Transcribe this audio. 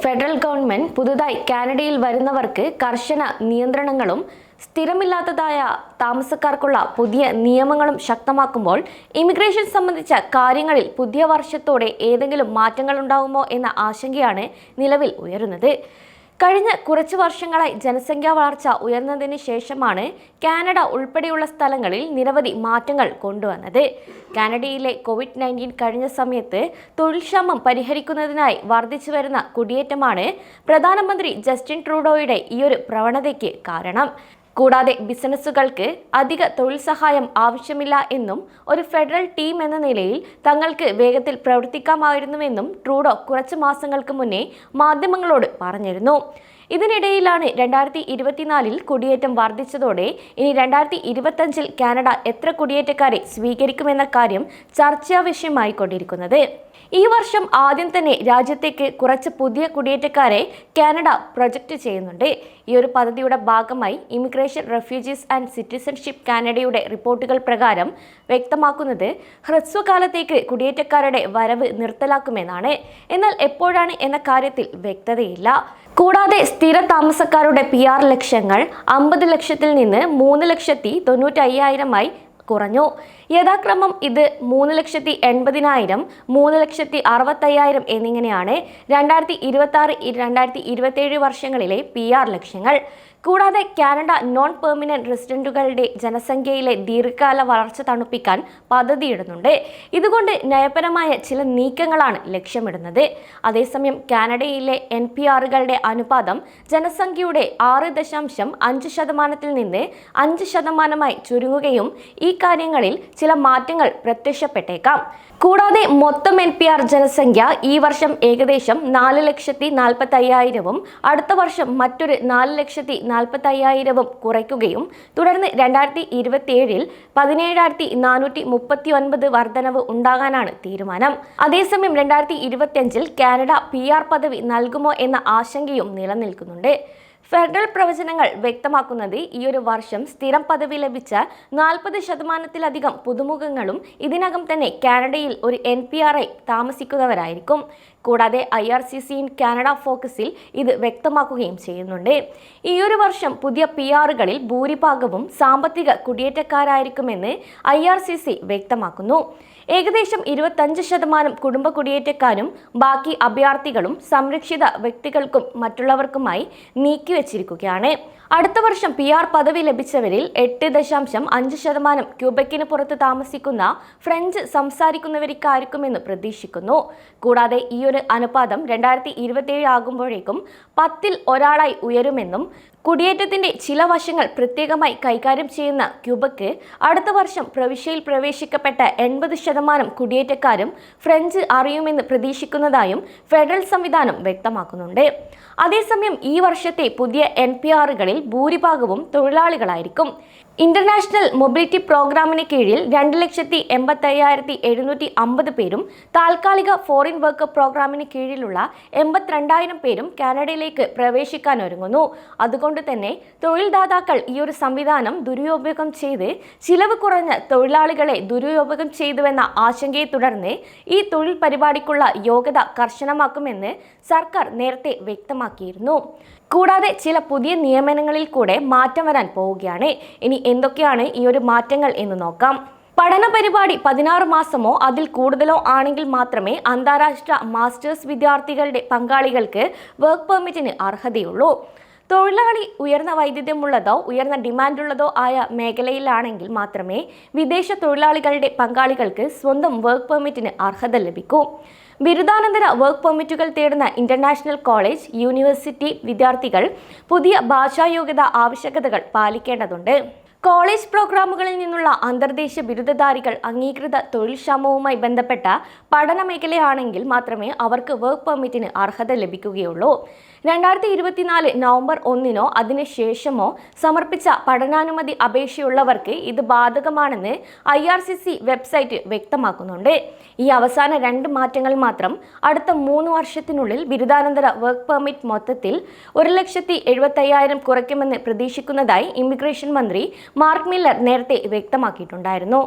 Federal government പുതുതായി കാനഡയിൽ വരുന്നവർക്ക് കർശന നിയന്ത്രണങ്ങളും സ്ഥിരമില്ലാത്തതായ താമസക്കാർക്കുള്ള പുതിയ നിയമങ്ങളും ശക്തമാക്കുമ്പോൾ ഇമിഗ്രേഷൻ സംബന്ധിച്ച കാര്യങ്ങളിൽ പുതിയ വർഷത്തോടെ ഏതെങ്കിലും മാറ്റങ്ങൾ ഉണ്ടാകുമോ എന്ന ആശങ്കയാണ് നിലവിൽ ഉയരുന്നത്. കഴിഞ്ഞ കുറച്ചു വർഷങ്ങളായി ജനസംഖ്യാ വളർച്ച ഉയർന്നതിന് ശേഷമാണ് കാനഡ ഉൾപ്പെടെയുള്ള സ്ഥലങ്ങളിൽ നിരവധി മാറ്റങ്ങൾ കൊണ്ടുവന്നത്. കാനഡയിലെ COVID-19 കഴിഞ്ഞ സമയത്ത് തൊഴിൽക്ഷാമം പരിഹരിക്കുന്നതിനായി വർദ്ധിച്ചു വരുന്ന കുടിയേറ്റമാണ് പ്രധാനമന്ത്രി ജസ്റ്റിൻ ട്രൂഡോയുടെ ഈയൊരു പ്രവണതയ്ക്ക് കാരണം. കൂടാതെ ബിസിനസ്സുകൾക്ക് അധിക തൊഴിൽ സഹായം ആവശ്യമില്ല എന്നും ഒരു ഫെഡറൽ ടീം എന്ന നിലയിൽ തങ്ങൾക്ക് വേഗത്തിൽ പ്രവർത്തിക്കാമായിരുന്നുവെന്നും ട്രൂഡോ കുറച്ച് മാസങ്ങൾക്ക് മുന്നേ മാധ്യമങ്ങളോട് പറഞ്ഞിരുന്നു. ഇതിനിടയിലാണ് 2024 കുടിയേറ്റം വർദ്ധിച്ചതോടെ ഇനി 2025 കാനഡ എത്ര കുടിയേറ്റക്കാരെ സ്വീകരിക്കുമെന്ന കാര്യം ചർച്ചാ വിഷയമായി കൊണ്ടിരിക്കുന്നത്. ഈ വർഷം ആദ്യം തന്നെ രാജ്യത്തേക്ക് കുറച്ച് പുതിയ കുടിയേറ്റക്കാരെ കാനഡ പ്രൊജക്റ്റ് ചെയ്യുന്നുണ്ട്. ഈ ഒരു പദ്ധതിയുടെ ഭാഗമായി ഇമിഗ്രേഷൻ, റെഫ്യൂജീസ് ആൻഡ് സിറ്റിസൺഷിപ്പ് കാനഡയുടെ റിപ്പോർട്ടുകൾ പ്രകാരം വ്യക്തമാക്കുന്നത് ഹ്രസ്വകാലത്തേക്ക് കുടിയേറ്റക്കാരുടെ വരവ് നിർത്തലാക്കുമെന്നാണ്. എന്നാൽ എപ്പോഴാണ് എന്ന കാര്യത്തിൽ വ്യക്തതയില്ല. കൂടാതെ സ്ഥിര താമസക്കാരുടെ PR ലക്ഷ്യങ്ങൾ 50 ലക്ഷത്തിൽ നിന്ന് 3,95,000 കുറഞ്ഞു. യഥാക്രമം ഇത് 3,80,000, 3,60,500 എന്നിങ്ങനെയാണ് 2026-2027 വർഷങ്ങളിലെ PR ലക്ഷ്യങ്ങൾ. കൂടാതെ കാനഡ നോൺ പെർമനന്റ് റെസിഡന്റുകളുടെ ജനസംഖ്യയിലെ ദീർഘകാല വളർച്ച തണുപ്പിക്കാൻ പദ്ധതിയിടുന്നുണ്ട്. ഇതുകൊണ്ട് നയപരമായ ചില നീക്കങ്ങളാണ് ലക്ഷ്യമിടുന്നത്. അതേസമയം കാനഡയിലെ NPRകളുടെ അനുപാതം ജനസംഖ്യയുടെ 6.5% നിന്ന് 5% ചുരുങ്ങുകയും ഈ കാര്യങ്ങളിൽ ചില മാറ്റങ്ങൾ പ്രത്യക്ഷപ്പെട്ടേക്കാം. കൂടാതെ മൊത്തം NPR ജനസംഖ്യ ഈ വർഷം ഏകദേശം 4,40,000 അടുത്ത വർഷം മറ്റൊരു 4,40,000 കുറയ്ക്കുകയും തുടർന്ന് 2027 17,439 വർധനവ് ഉണ്ടാകാനാണ് തീരുമാനം. അതേസമയം 2025 കാനഡ PR പദവി നൽകുമോ എന്ന ആശങ്കയും നിലനിൽക്കുന്നുണ്ട്. ഫെഡറൽ പ്രവചനങ്ങൾ വ്യക്തമാക്കുന്നത് ഈ ഒരു വർഷം സ്ഥിരം പദവി ലഭിച്ച 40%-ലധികം പുതുമുഖങ്ങളും ഇതിനകം തന്നെ കാനഡയിൽ ഒരു NPR താമസിക്കുന്നവരായിരിക്കും. കൂടാതെ IRCC ഇൻ കാനഡ ഫോക്കസിൽ ഇത് വ്യക്തമാക്കുകയും ചെയ്യുന്നുണ്ട്. ഈ ഒരു വർഷം പുതിയ PRകളിൽ ഭൂരിഭാഗവും സാമ്പത്തിക കുടിയേറ്റക്കാരായിരിക്കുമെന്ന് IRCC വ്യക്തമാക്കുന്നു. ഏകദേശം 25% കുടുംബ കുടിയേറ്റക്കാരും ബാക്കി അഭയാർത്ഥികളും സംരക്ഷിത വ്യക്തികൾക്കും മറ്റുള്ളവർക്കുമായി നീക്കിവെച്ചിരിക്കുകയാണ്. അടുത്ത വർഷം PR പദവി ലഭിച്ചവരിൽ 8.5% ക്യൂബക്കിന് പുറത്ത് താമസിക്കുന്ന ഫ്രഞ്ച് സംസാരിക്കുന്നവർക്കായിരിക്കുമെന്ന് പ്രതീക്ഷിക്കുന്നു. കൂടാതെ ഈ ഒരു അനുപാതം 2027 ആകുമ്പോഴേക്കും 10-ൽ ഒരാളായി ഉയരുമെന്നും കുടിയേറ്റത്തിന്റെ ചില വശങ്ങൾ പ്രത്യേകമായി കൈകാര്യം ചെയ്യുന്ന ക്യൂബക്ക് അടുത്ത വർഷം പ്രവിശ്യയിൽ പ്രവേശിക്കപ്പെട്ട 80% കുടിയേറ്റക്കാരും ഫ്രഞ്ച് അറിയുമെന്ന് പ്രതീക്ഷിക്കുന്നതായും ഫെഡറൽ സംവിധാനം വ്യക്തമാക്കുന്നുണ്ട്. അതേസമയം ഈ വർഷത്തെ പുതിയ NPRകളിൽ ഭൂരിഭാഗവും തൊഴിലാളികളായിരിക്കും. ഇന്റർനാഷണൽ മൊബിലിറ്റി പ്രോഗ്രാമിന് കീഴിൽ 2,85,750 പേരും താൽക്കാലിക ഫോറിൻ വർക്കർ പ്രോഗ്രാമിന് കീഴിലുള്ള 82,000 പേരും കാനഡയിലേക്ക് പ്രവേശിക്കാൻ ഒരുങ്ങുന്നു. അതുകൊണ്ട് തന്നെ തൊഴിൽദാതാക്കൾ ഈ ഒരു സംവിധാനം ദുരുപയോഗം ചെയ്ത് ചിലവ് കുറഞ്ഞ തൊഴിലാളികളെ ദുരുപയോഗം ചെയ്തുവെന്ന ആശങ്കയെ തുടർന്ന് ഈ തൊഴിൽ പരിപാടിക്കുള്ള യോഗ്യത കർശനമാക്കുമെന്ന് സർക്കാർ നേരത്തെ വ്യക്തമാക്കിയിരുന്നു. കൂടാതെ ചില പുതിയ നിയമനങ്ങളിൽ കൂടെ മാറ്റം വരാൻ പോവുകയാണ്. ഇനി എന്തൊക്കെയാണ് ഈ ഒരു മാറ്റങ്ങൾ എന്ന് നോക്കാം. പഠന പരിപാടി 16 മാസമോ അതിൽ കൂടുതലോ ആണെങ്കിൽ മാത്രമേ അന്താരാഷ്ട്ര മാസ്റ്റേഴ്സ് വിദ്യാർത്ഥികളുടെ പങ്കാളികൾക്ക് വർക്ക് പെർമിറ്റിന് അർഹതയുള്ളൂ. തൊഴിലാളി ഉയർന്ന വൈദഗ്ധ്യമുള്ളതോ ഉയർന്ന ഡിമാൻഡുള്ളതോ ആയ മേഖലയിലാണെങ്കിൽ മാത്രമേ വിദേശ തൊഴിലാളികളുടെ പങ്കാളികൾക്ക് സ്വന്തം വർക്ക് പെർമിറ്റിന് അർഹത ലഭിക്കൂ. ബിരുദാനന്തര വർക്ക് പെർമിറ്റുകൾ തേടുന്ന ഇന്റർനാഷണൽ കോളേജ്, യൂണിവേഴ്സിറ്റി വിദ്യാർത്ഥികൾ പുതിയ ഭാഷായോഗ്യത ആവശ്യകതകൾ പാലിക്കേണ്ടതുണ്ട്. കോളേജ് പ്രോഗ്രാമുകളിൽ നിന്നുള്ള അന്തർദേശീയ ബിരുദധാരികൾ അംഗീകൃത തൊഴിൽക്ഷാമവുമായി ബന്ധപ്പെട്ട പഠന മേഖലയാണെങ്കിൽ മാത്രമേ അവർക്ക് വർക്ക് പെർമിറ്റിന് അർഹത ലഭിക്കുകയുള്ളൂ. 2024 നവംബർ 1 അതിനുശേഷമോ സമർപ്പിച്ച പഠനാനുമതി അപേക്ഷയുള്ളവർക്ക് ഇത് ബാധകമാണെന്ന് IRCC വെബ്സൈറ്റ് വ്യക്തമാക്കുന്നുണ്ട്. ഈ അവസാന 2 മാറ്റങ്ങൾ മാത്രം അടുത്ത 3 വർഷത്തിനുള്ളിൽ ബിരുദാനന്തര വർക്ക് പെർമിറ്റ് മൊത്തത്തിൽ 1,70,75,000 കുറയ്ക്കുമെന്ന് പ്രതീക്ഷിക്കുന്നതായി ഇമിഗ്രേഷൻ മന്ത്രി മാർക്ക് മില്ലർ നേരത്തെ വ്യക്തമാക്കിയിട്ടുണ്ടായിരുന്നു.